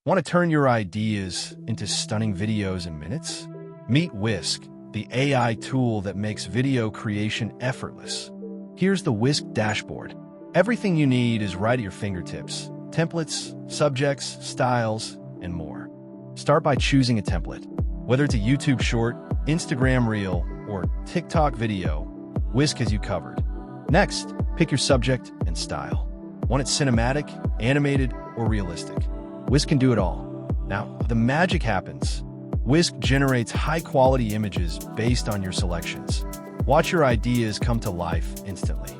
Want to turn your ideas into stunning videos in minutes? Meet Whisk, the AI tool that makes video creation effortless. Here's the Whisk dashboard. Everything you need is right at your fingertips. Templates, subjects, styles, and more. Start by choosing a template. Whether it's a YouTube short, Instagram reel, or TikTok video, Whisk has you covered. Next, pick your subject and style. Want it cinematic, animated, or realistic? Whisk can do it all. Now, the magic happens. Whisk generates high-quality images based on your selections. Watch your ideas come to life instantly.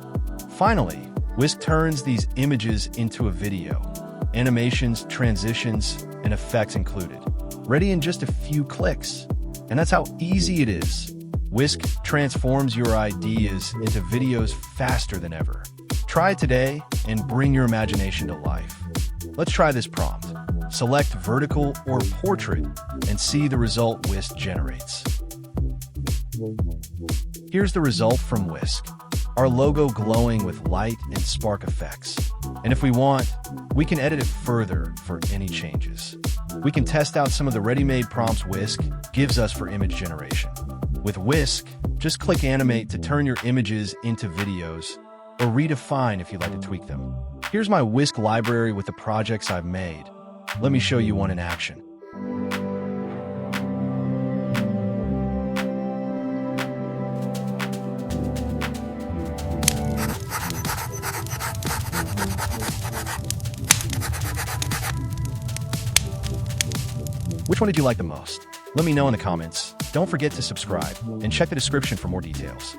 Finally, Whisk turns these images into a video. Animations, transitions, and effects included. Ready in just a few clicks. And that's how easy it is. Whisk transforms your ideas into videos faster than ever. Try it today and bring your imagination to life. Let's try this prompt. Select vertical or portrait and see the result Whisk generates. Here's the result from Whisk. Our logo glowing with light and spark effects. And if we want, we can edit it further for any changes. We can test out some of the ready-made prompts Whisk gives us for image generation. With Whisk, just click Animate to turn your images into videos, or redefine if you'd like to tweak them. Here's my Whisk library with the projects I've made. Let me show you one in action. Which one did you like the most? Let me know in the comments. Don't forget to subscribe and check the description for more details.